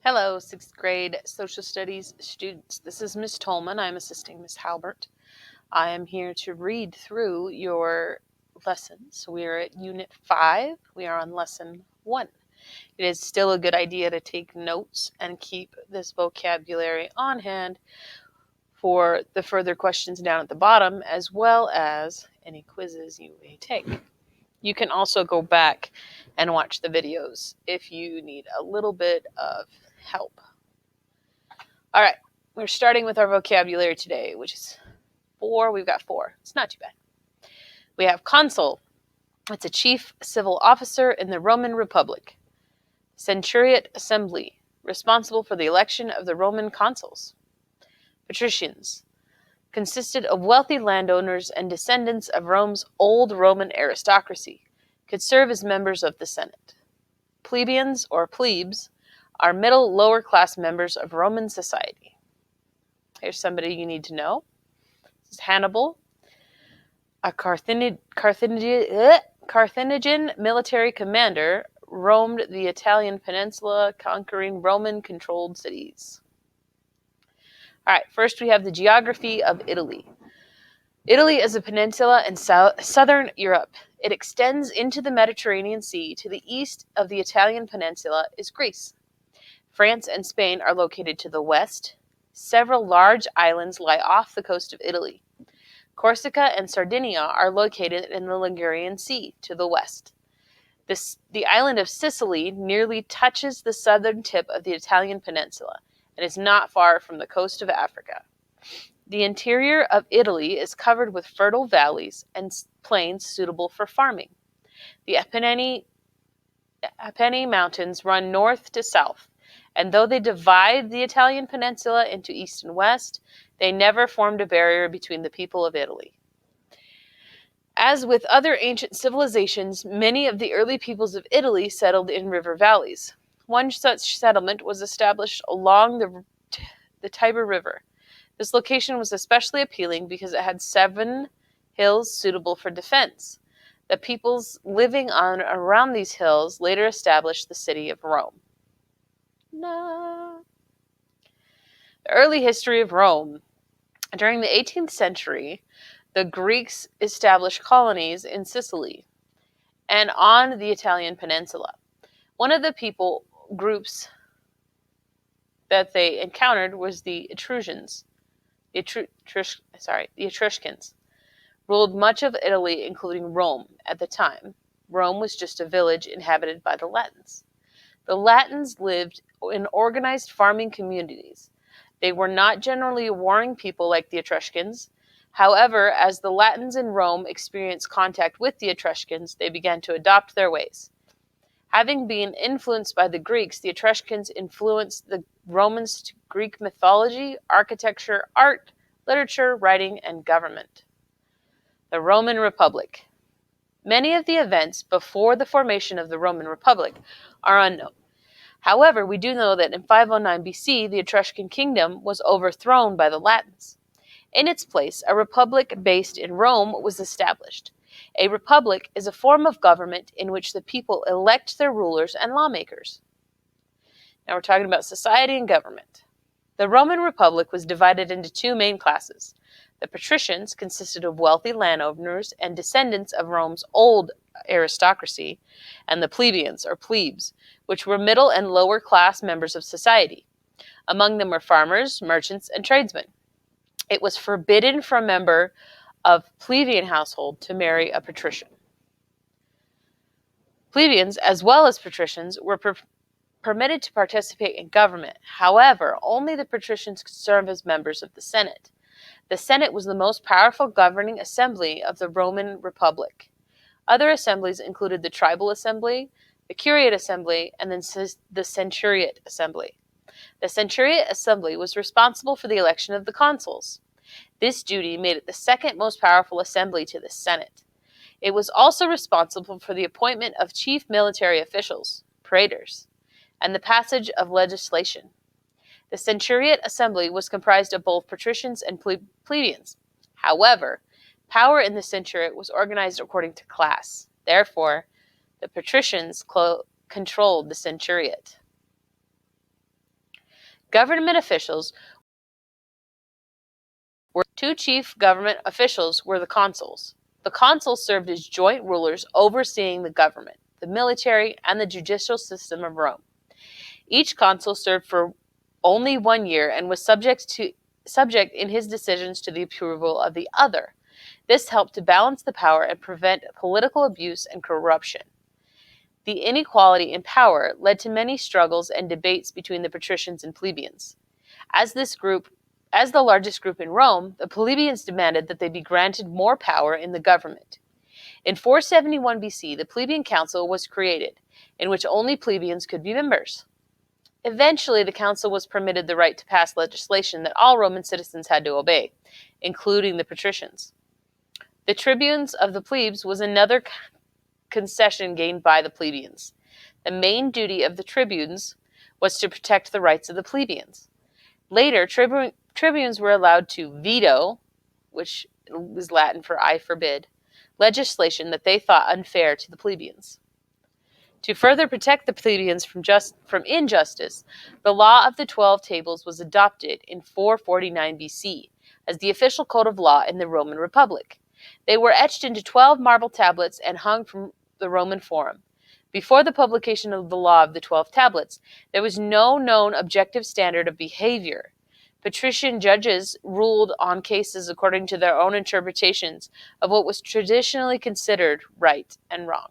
Hello, 6th grade social studies students. This is Miss Tolman. I'm assisting Miss Halbert. I am here to read through your lessons. We are at Unit 5. We are on Lesson 1. It is still a good idea to take notes and keep this vocabulary on hand for the further questions down at the bottom, as well as any quizzes you may take. You can also go back and watch the videos if you need a little bit of help. All right, we're starting with our vocabulary today, which is 4. We've got 4. It's not too bad. We have consul. It's a chief civil officer in the Roman Republic. Centuriate assembly, responsible for the election of the Roman consuls. Patricians, consisted of wealthy landowners and descendants of Rome's old Roman aristocracy, could serve as members of the Senate. Plebeians, or plebes, are middle lower class members of Roman society. Here's somebody you need to know. This is Hannibal, a Carthaginian military commander, roamed the Italian peninsula, conquering Roman-controlled cities. All right, first we have the geography of Italy. Italy is a peninsula in southern Europe. It extends into the Mediterranean Sea. To the east of the Italian peninsula is Greece. France and Spain are located to the west. Several large islands lie off the coast of Italy. Corsica and Sardinia are located in the Ligurian Sea to the west. The island of Sicily nearly touches the southern tip of the Italian peninsula and is not far from the coast of Africa. The interior of Italy is covered with fertile valleys and plains suitable for farming. The Apennine Mountains run north to south, and though they divide the Italian peninsula into east and west, they never formed a barrier between the people of Italy. As with other ancient civilizations, many of the early peoples of Italy settled in river valleys. One such settlement was established along the Tiber River. This location was especially appealing because it had 7 hills suitable for defense. The peoples living around these hills later established the city of Rome. The early history of Rome. During the 18th century, the Greeks established colonies in Sicily and on the Italian peninsula. One of the people groups that they encountered was the Etruscans. The Etruscans ruled much of Italy, including Rome. At the time, Rome was just a village inhabited by the Latins. The Latins lived in organized farming communities. They were not generally warring people like the Etruscans. However, as the Latins in Rome experienced contact with the Etruscans, they began to adopt their ways. Having been influenced by the Greeks, the Etruscans influenced the Romans to Greek mythology, architecture, art, literature, writing, and government. The Roman Republic. Many of the events before the formation of the Roman Republic are unknown. However, we do know that in 509 BC, the Etruscan kingdom was overthrown by the Latins. In its place, a republic based in Rome was established. A republic is a form of government in which the people elect their rulers and lawmakers. Now we're talking about society and government. The Roman Republic was divided into 2 main classes. The patricians consisted of wealthy landowners and descendants of Rome's old aristocracy, and the plebeians, or plebes, which were middle and lower class members of society. Among them were farmers, merchants, and tradesmen. It was forbidden for a member of plebeian household to marry a patrician. Plebeians, as well as patricians, were permitted to participate in government. However, only the patricians could serve as members of the Senate. The Senate was the most powerful governing assembly of the Roman Republic. Other assemblies included the Tribal Assembly, the Curiate Assembly, and then the Centuriate Assembly. The Centuriate Assembly was responsible for the election of the consuls. This duty made it the second most powerful assembly to the Senate. It was also responsible for the appointment of chief military officials, praetors, and the passage of legislation. The Centuriate Assembly was comprised of both patricians and plebeians. However, power in the Centuriate was organized according to class. Therefore, the patricians controlled the Centuriate. Government officials were two chief government officials were the consuls. The consuls served as joint rulers overseeing the government, the military, and the judicial system of Rome. Each consul served for only 1 year and was subject in his decisions to the approval of the other. This helped to balance the power and prevent political abuse and corruption. The inequality in power led to many struggles and debates between the patricians and plebeians. As the largest group in Rome, the plebeians demanded that they be granted more power in the government. In 471 BC, the plebeian council was created, in which only plebeians could be members. Eventually, the council was permitted the right to pass legislation that all Roman citizens had to obey, including the patricians. The tribunes of the plebes was another concession gained by the plebeians. The main duty of the tribunes was to protect the rights of the plebeians. Later, tribunes were allowed to veto, which was Latin for I forbid, legislation that they thought unfair to the plebeians. To further protect the plebeians from injustice, the law of the 12 tables was adopted in 449 BC as the official code of law in the Roman Republic. They were etched into 12 marble tablets and hung from the Roman Forum. Before the publication of the law of the 12 tablets, there was no known objective standard of behavior. Patrician judges ruled on cases according to their own interpretations of what was traditionally considered right and wrong.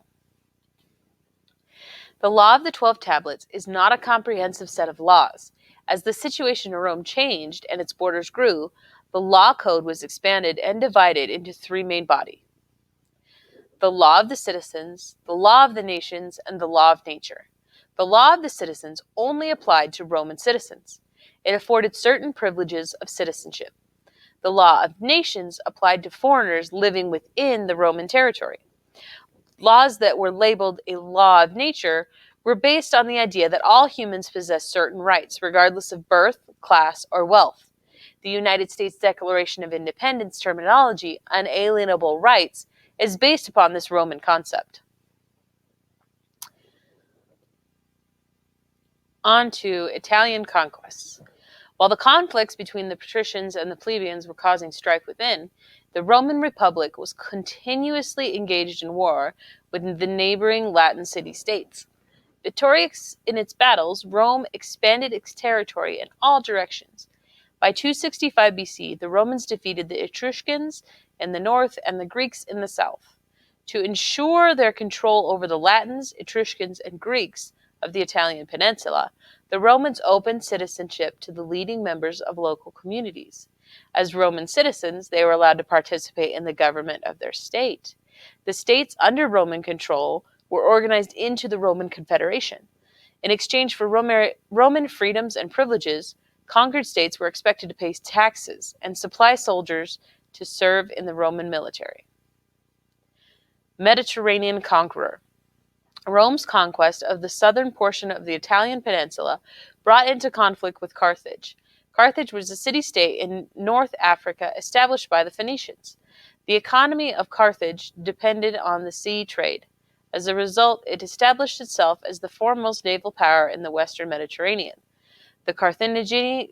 The law of the 12 tablets is not a comprehensive set of laws. As the situation in Rome changed and its borders grew, the law code was expanded and divided into three main bodies: the law of the citizens, the law of the nations, and the law of nature. The law of the citizens only applied to Roman citizens. It afforded certain privileges of citizenship. The law of nations applied to foreigners living within the Roman territory. Laws that were labeled a law of nature were based on the idea that all humans possess certain rights, regardless of birth, class, or wealth. The United States Declaration of Independence terminology, unalienable rights, is based upon this Roman concept. On to Italian conquests. While the conflicts between the patricians and the plebeians were causing strife within, the Roman Republic was continuously engaged in war with the neighboring Latin city-states. Victorious in its battles, Rome expanded its territory in all directions. By 265 BC, the Romans defeated the Etruscans in the north and the Greeks in the south. To ensure their control over the Latins, Etruscans, and Greeks of the Italian peninsula, the Romans opened citizenship to the leading members of local communities. As Roman citizens, they were allowed to participate in the government of their state. The states under Roman control were organized into the Roman Confederation. In exchange for Roman freedoms and privileges, conquered states were expected to pay taxes and supply soldiers to serve in the Roman military. Mediterranean conqueror. Rome's conquest of the southern portion of the Italian peninsula brought into conflict with Carthage. Carthage was a city-state in North Africa established by the Phoenicians. The economy of Carthage depended on the sea trade. As a result, it established itself as the foremost naval power in the western Mediterranean. The Carthaginian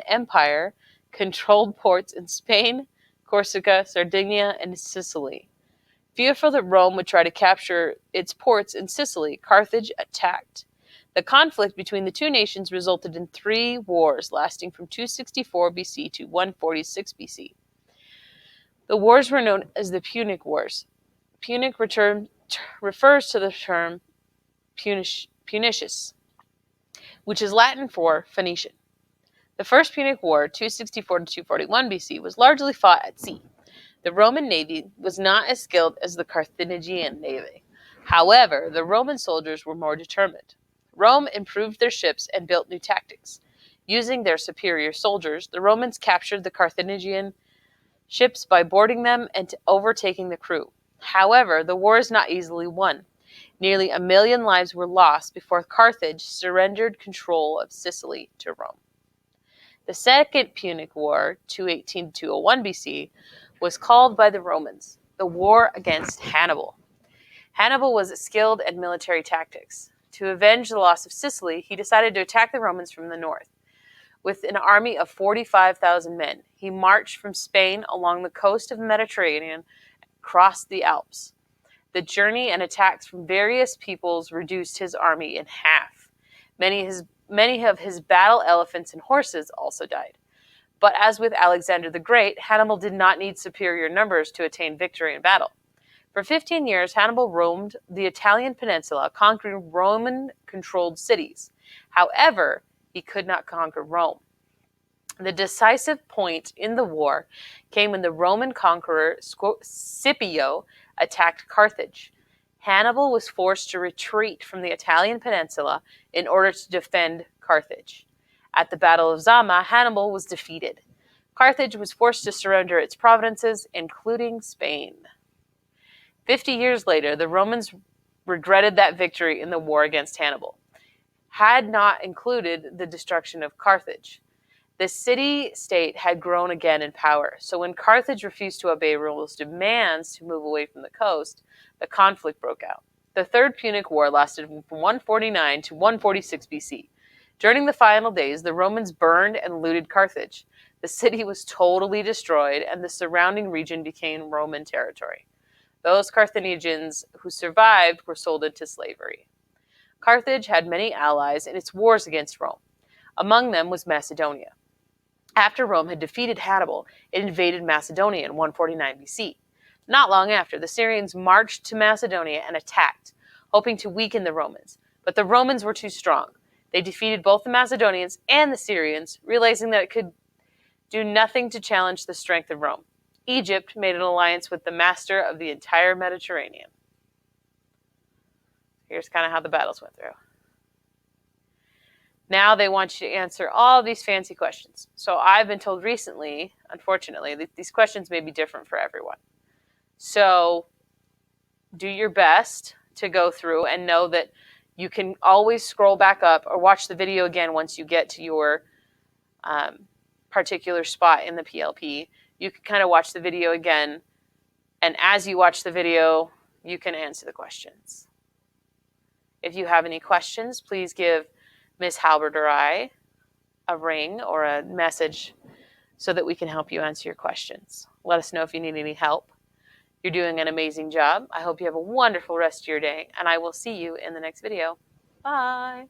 Empire controlled ports in Spain, Corsica, Sardinia, and Sicily. Fearful that Rome would try to capture its ports in Sicily, Carthage attacked. The conflict between the two nations resulted in 3 wars lasting from 264 BC to 146 BC. The wars were known as the Punic Wars. Punic refers to the term Punicius, which is Latin for Phoenician. The First Punic War, 264 to 241 BC, was largely fought at sea. The Roman navy was not as skilled as the Carthaginian navy. However, the Roman soldiers were more determined. Rome improved their ships and built new tactics. Using their superior soldiers, the Romans captured the Carthaginian ships by boarding them and overtaking the crew. However, the war is not easily won. Nearly 1 million lives were lost before Carthage surrendered control of Sicily to Rome. The Second Punic War, 218 to 201 BC, was called by the Romans the War against Hannibal. Hannibal was skilled at military tactics. To avenge the loss of Sicily, he decided to attack the Romans from the north. With an army of 45,000 men, he marched from Spain along the coast of the Mediterranean, crossed the Alps. The journey and attacks from various peoples reduced his army in half. Many of his battle elephants and horses also died. But as with Alexander the Great, Hannibal did not need superior numbers to attain victory in battle. For 15 years, Hannibal roamed the Italian peninsula, conquering Roman-controlled cities. However, he could not conquer Rome. The decisive point in the war came when the Roman conqueror Scipio attacked Carthage. Hannibal was forced to retreat from the Italian peninsula in order to defend Carthage. At the Battle of Zama, Hannibal was defeated. Carthage was forced to surrender its provinces, including Spain. 50 years later, the Romans regretted that victory in the war against Hannibal had not included the destruction of Carthage. The city-state had grown again in power, so when Carthage refused to obey Rome's demands to move away from the coast, the conflict broke out. The Third Punic War lasted from 149 to 146 BC. During the final days, the Romans burned and looted Carthage. The city was totally destroyed, and the surrounding region became Roman territory. Those Carthaginians who survived were sold into slavery. Carthage had many allies in its wars against Rome. Among them was Macedonia. After Rome had defeated Hannibal, it invaded Macedonia in 149 BC. Not long after, the Syrians marched to Macedonia and attacked, hoping to weaken the Romans. But the Romans were too strong. They defeated both the Macedonians and the Syrians, realizing that it could do nothing to challenge the strength of Rome. Egypt made an alliance with the master of the entire Mediterranean. Here's kind of how the battles went through. Now they want you to answer all of these fancy questions. So I've been told recently, unfortunately, that these questions may be different for everyone. So do your best to go through and know that you can always scroll back up or watch the video again once you get to your particular spot in the PLP. You can kind of watch the video again, and as you watch the video, you can answer the questions. If you have any questions, please give Miss Halbert or I a ring or a message so that we can help you answer your questions. Let us know if you need any help. You're doing an amazing job. I hope you have a wonderful rest of your day, and I will see you in the next video. Bye.